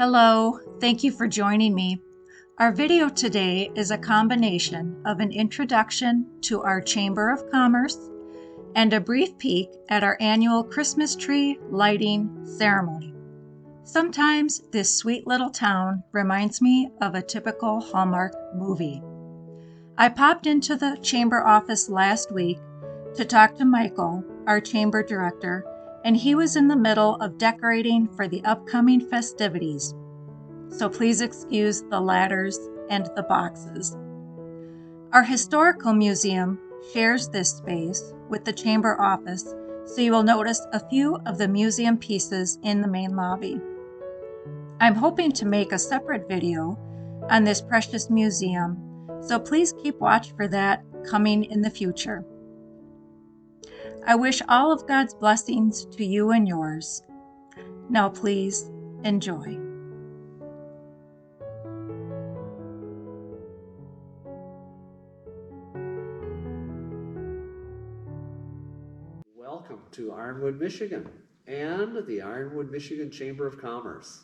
Hello, thank you for joining me. Our video today is a combination of an introduction to our Chamber of Commerce and a brief peek at our annual Christmas tree lighting ceremony. Sometimes this sweet little town reminds me of a typical Hallmark movie. I popped into the chamber office last week to talk to Michael, our chamber director, and he was in the middle of decorating for the upcoming festivities. So please excuse the ladders and the boxes. Our historical museum shares this space with the chamber office, so you will notice a few of the museum pieces in the main lobby. I'm hoping to make a separate video on this precious museum, so please keep watch for that coming in the future. I wish all of God's blessings to you and yours. Now please enjoy. Welcome to Ironwood, Michigan, and the Ironwood, Michigan Chamber of Commerce.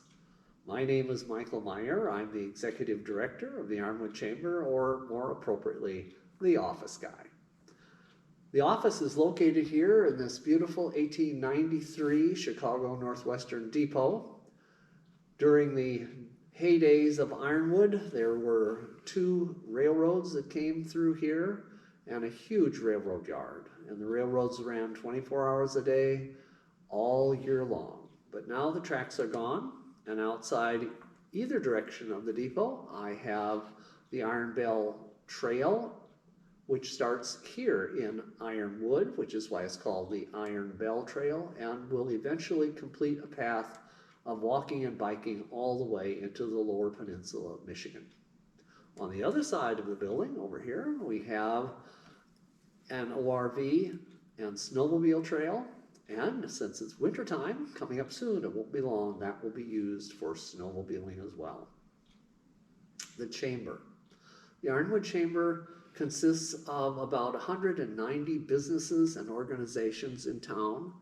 My name is Michael Meyer. I'm the Executive Director of the Ironwood Chamber, or more appropriately, the office guy. The office is located here in this beautiful 1893 Chicago Northwestern Depot. During the heydays of Ironwood, there were 2 railroads that came through here and a huge railroad yard. And the railroads ran 24 hours a day, all year long. But now the tracks are gone, and outside either direction of the depot, I have the Iron Bell Trail, which starts here in Ironwood, which is why it's called the Iron Bell Trail, and will eventually complete a path of walking and biking all the way into the lower peninsula of Michigan. On the other side of the building, over here, we have an ORV and snowmobile trail, and since it's wintertime, coming up soon, it won't be long, that will be used for snowmobiling as well. The Chamber. The Ironwood Chamber consists of about 190 businesses and organizations in town.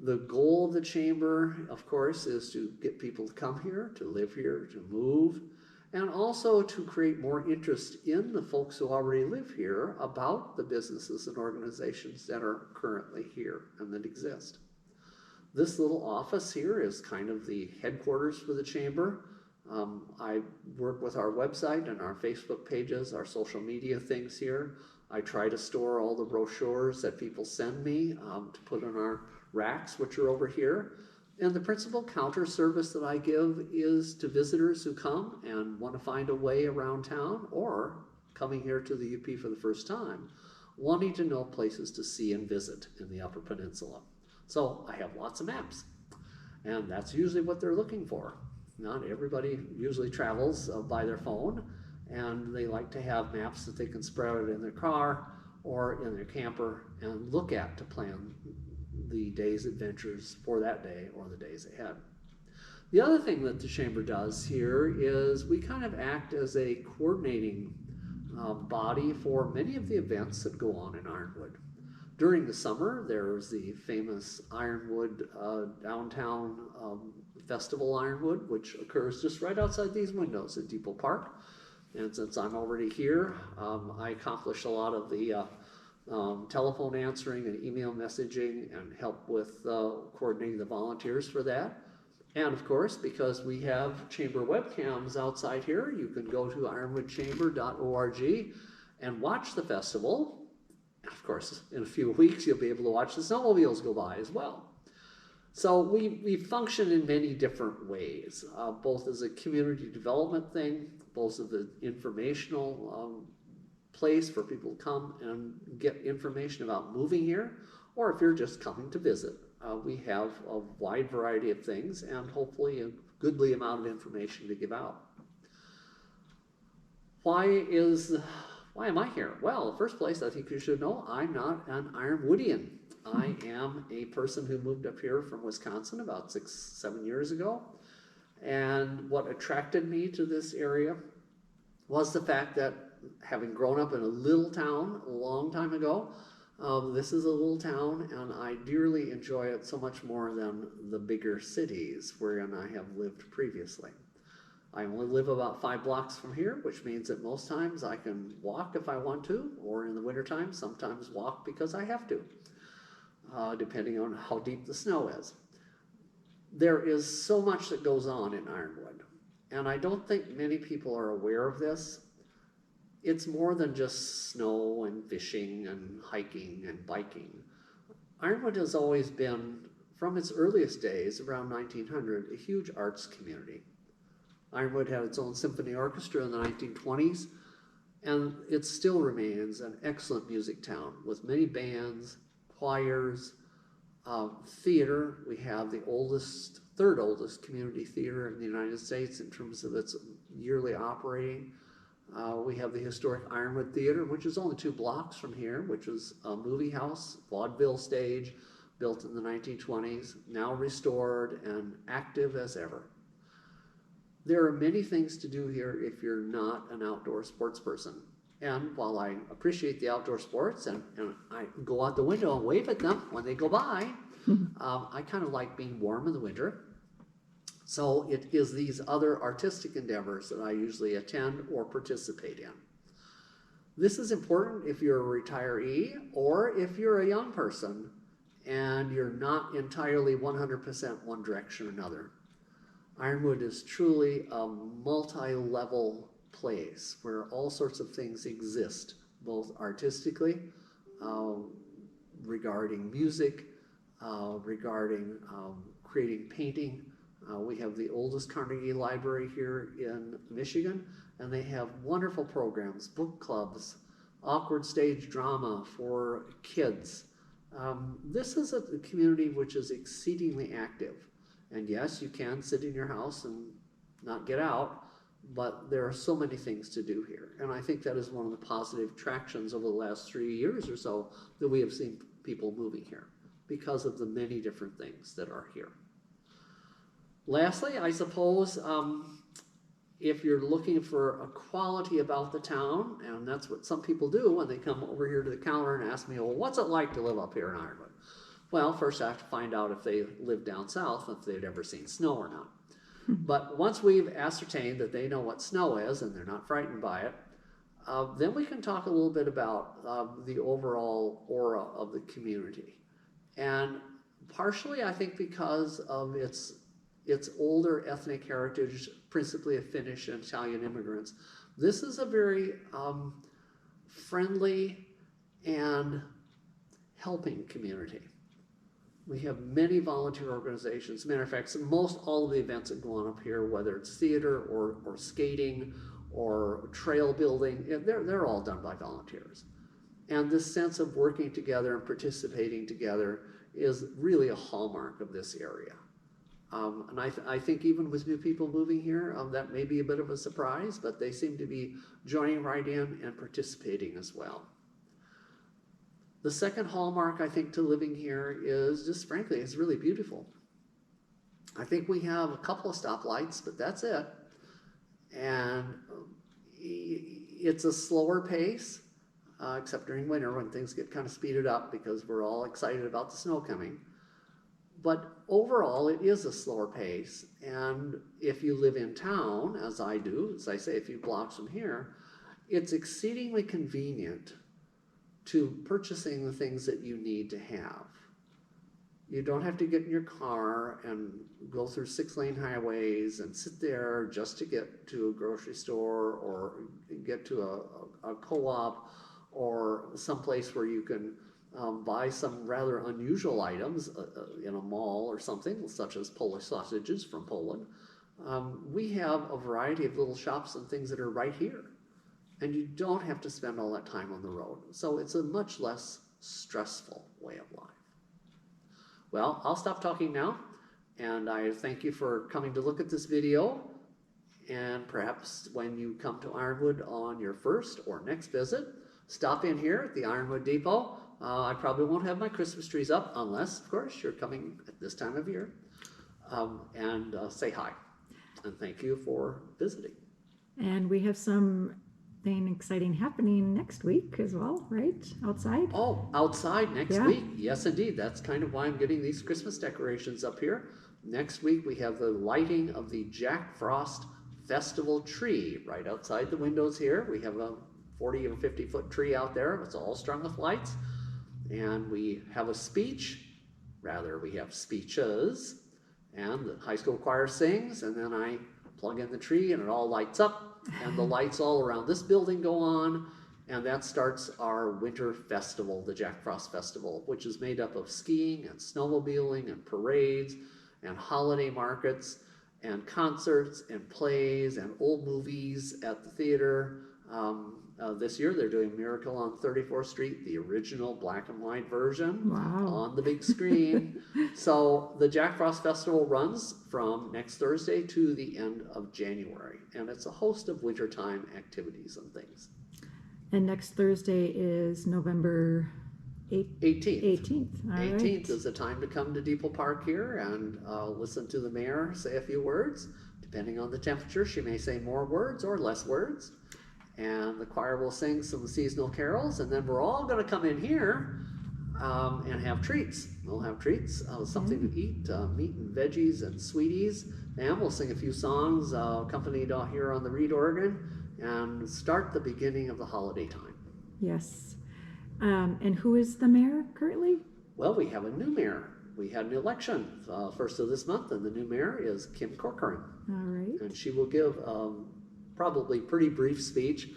The goal of the Chamber, of course, is to get people to come here, to live here, to move, and also to create more interest in the folks who already live here about the businesses and organizations that are currently here and that exist. This little office here is kind of the headquarters for the Chamber. I work with our website and our Facebook pages, our social media things here. I try to store all the brochures that people send me to put in our racks, which are over here. And the principal counter service that I give is to visitors who come and want to find a way around town, or coming here to the UP for the first time, wanting to know places to see and visit in the Upper Peninsula. So I have lots of maps, and that's usually what they're looking for. Not everybody usually travels by their phone, and they like to have maps that they can spread out in their car or in their camper and look at to plan the day's adventures for that day or the days ahead. The other thing that the Chamber does here is we kind of act as a coordinating body for many of the events that go on in Ironwood. During the summer, there's the famous Ironwood downtown festival Ironwood, which occurs just right outside these windows at Depot Park. And since I'm already here, I accomplish a lot of the telephone answering and email messaging and help with coordinating the volunteers for that. And of course, because we have chamber webcams outside here, you can go to ironwoodchamber.org and watch the festival. Of course, in a few weeks, you'll be able to watch the snowmobiles go by as well. So we function in many different ways, both as a community development thing, both as an informational place for people to come and get information about moving here, or if you're just coming to visit. We have a wide variety of things and hopefully a goodly amount of information to give out. Why am I here? Well, in the first place, I think you should know I'm not an Ironwoodian. I am a person who moved up here from Wisconsin about 6-7 years ago. And what attracted me to this area was the fact that having grown up in a little town a long time ago, This is a little town, and I dearly enjoy it so much more than the bigger cities wherein I have lived previously. I only live about 5 blocks from here, which means that most times I can walk if I want to, or in the wintertime, sometimes walk because I have to, depending on how deep the snow is. There is so much that goes on in Ironwood, and I don't think many people are aware of this. It's more than just snow and fishing and hiking and biking. Ironwood has always been, from its earliest days, around 1900, a huge arts community. Ironwood had its own symphony orchestra in the 1920s, and it still remains an excellent music town with many bands, choirs, theater. We have the third oldest community theater in the United States in terms of its yearly operating. We have the historic Ironwood Theater, which is only 2 blocks from here, which is a movie house, vaudeville stage, built in the 1920s, now restored and active as ever. There are many things to do here if you're not an outdoor sports person. And while I appreciate the outdoor sports and I go out the window and wave at them when they go by, I kind of like being warm in the winter. So it is these other artistic endeavors that I usually attend or participate in. This is important if you're a retiree or if you're a young person and you're not entirely 100% one direction or another. Ironwood is truly a multi-level place where all sorts of things exist, both artistically, regarding music, regarding creating painting. We have the oldest Carnegie Library here in Michigan, and they have wonderful programs, book clubs, awkward stage drama for kids. This is a community which is exceedingly active. And yes, you can sit in your house and not get out, but there are so many things to do here. And I think that is one of the positive attractions over the last 3 years or so that we have seen people moving here because of the many different things that are here. Lastly, I suppose if you're looking for a quality about the town, and that's what some people do when they come over here to the counter and ask me, well, what's it like to live up here in Ironwood? Well, first I have to find out if they live down south, if they'd ever seen snow or not. But once we've ascertained that they know what snow is and they're not frightened by it, then we can talk a little bit about the overall aura of the community. And partially, I think because of its older ethnic heritage, principally of Finnish and Italian immigrants, this is a very friendly and helping community. We have many volunteer organizations. As a matter of fact, most all of the events that go on up here, whether it's theater or skating or trail building, they're all done by volunteers. And this sense of working together and participating together is really a hallmark of this area. And I think even with new people moving here, that may be a bit of a surprise, but they seem to be joining right in and participating as well. The second hallmark, I think, to living here is just, frankly, it's really beautiful. I think we have a couple of stoplights, but that's it. And it's a slower pace, except during winter when things get kind of speeded up because we're all excited about the snow coming. But overall, it is a slower pace. And if you live in town, as I do, as I say, a few blocks from here, it's exceedingly convenient to purchasing the things that you need to have. You don't have to get in your car and go through 6-lane highways and sit there just to get to a grocery store or get to a co-op or someplace where you can buy some rather unusual items in a mall or something, such as Polish sausages from Poland. We have a variety of little shops and things that are right here. And you don't have to spend all that time on the road. So it's a much less stressful way of life. Well, I'll stop talking now, and I thank you for coming to look at this video. And perhaps when you come to Ironwood on your first or next visit, stop in here at the Ironwood Depot. I probably won't have my Christmas trees up unless, of course, you're coming at this time of year. And say hi. And thank you for visiting. And we have some something exciting happening next week as well, right? Outside? Oh, outside next Yeah. week. Yes, indeed. That's kind of why I'm getting these Christmas decorations up here. Next week, we have the lighting of the Jack Frost Festival tree right outside the windows here. We have a 40 or 50-foot tree out there. It's all strung with lights. And we have a speech, rather, we have speeches, and the high school choir sings, and then I plug in the tree and it all lights up, and the lights all around this building go on, and that starts our winter festival, the Jack Frost Festival, which is made up of skiing and snowmobiling and parades and holiday markets and concerts and plays and old movies at the theater. This year they're doing Miracle on 34th Street, the original black and white version. Wow. On the big screen. So the Jack Frost Festival runs from next Thursday to the end of January, and it's a host of wintertime activities and things. And next Thursday is November 18th. 18th. All 18th right. is the time to come to Depot Park here and listen to the mayor say a few words. Depending on the temperature, she may say more words or less words. And the choir will sing some seasonal carols, and then we're all going to come in here and have treats. We'll have treats, something to eat, meat and veggies and sweeties, and we'll sing a few songs accompanied here on the reed organ and start the beginning of the holiday time. Yes. And who is the mayor currently? Well, we have a new mayor. We had an election first of this month, and the new mayor is Kim Corcoran. All right. And she will give probably pretty brief speech,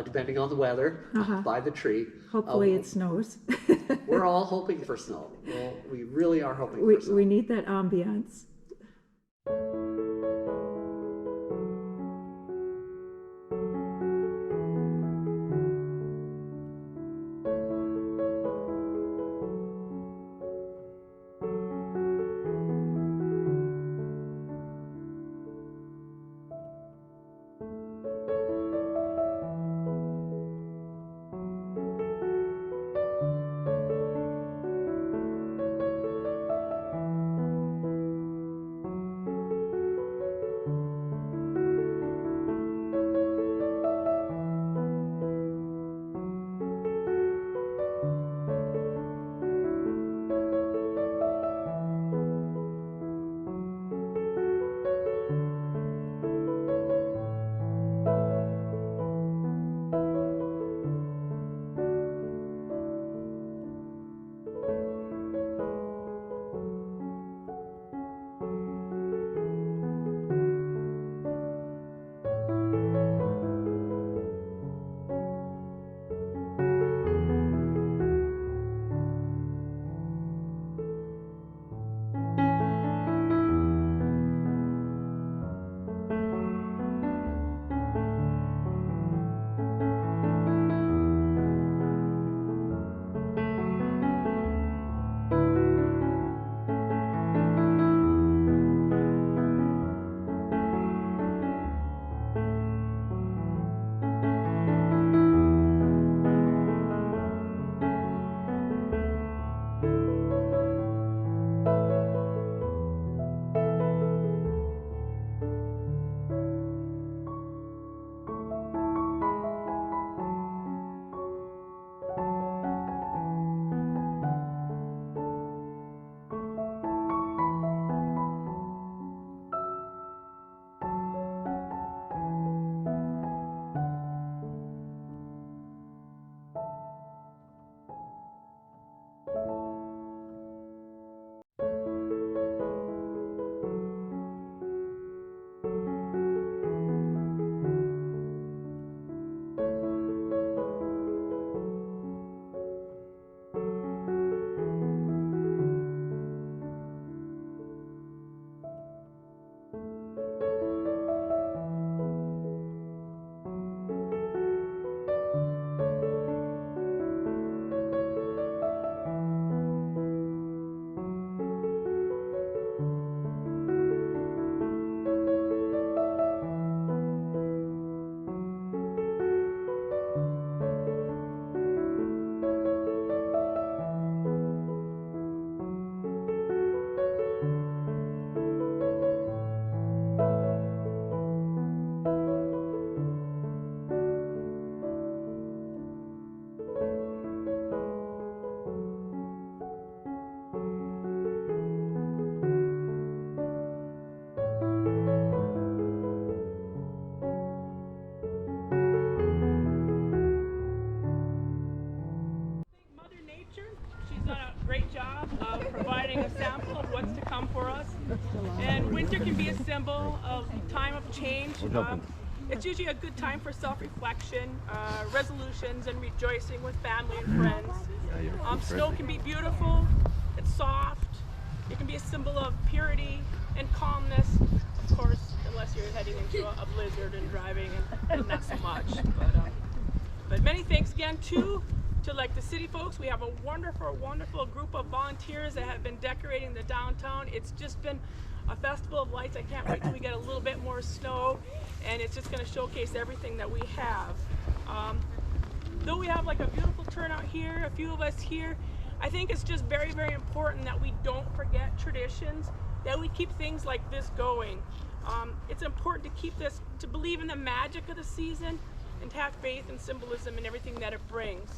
depending on the weather, by the tree. Hopefully it snows. We're all hoping for snow. Well, we really are hoping for snow. We need that ambiance. can be a symbol of time of change. It's usually a good time for self-reflection, resolutions, and rejoicing with family and friends. Snow can be beautiful, it's soft, it can be a symbol of purity and calmness, of course, unless you're heading into a blizzard and driving and not so much. But many thanks again to like the city folks. We have a wonderful group of volunteers that have been decorating the downtown. It's just been a festival of lights. I can't wait till we get a little bit more snow, and it's just going to showcase everything that we have. Though we have like a beautiful turnout here, a few of us here, I think it's just very important that we don't forget traditions, that we keep things like this going. It's important to keep this, to believe in the magic of the season, and to have faith and symbolism in everything that it brings.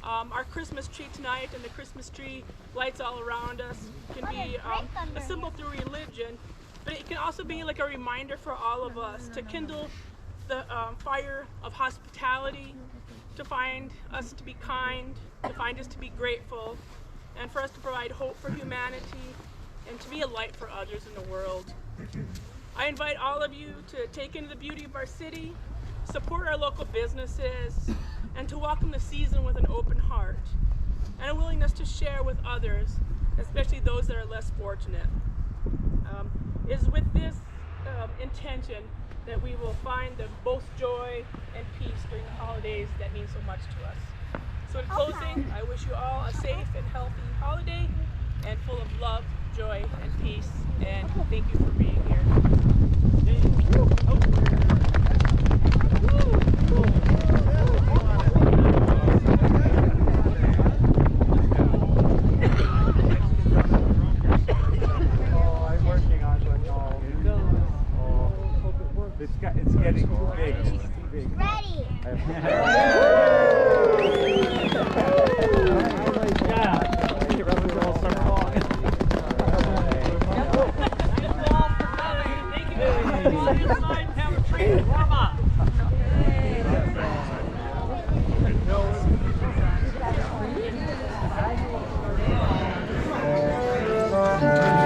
Our Christmas tree tonight and the Christmas tree lights all around us can be a symbol through religion, but it can also be like a reminder for all of us to kindle the fire of hospitality, to find us to be kind, to find us to be grateful, and for us to provide hope for humanity and to be a light for others in the world. I invite all of you to take in the beauty of our city, support our local businesses, and to welcome the season with an open heart and a willingness to share with others, especially those that are less fortunate. It is with this intention that we will find the both joy and peace during the holidays that mean so much to us. So in closing, I wish you all a safe and healthy holiday and full of love, joy, and peace, and thank you for being here. It's getting too big. Ready. Thank you.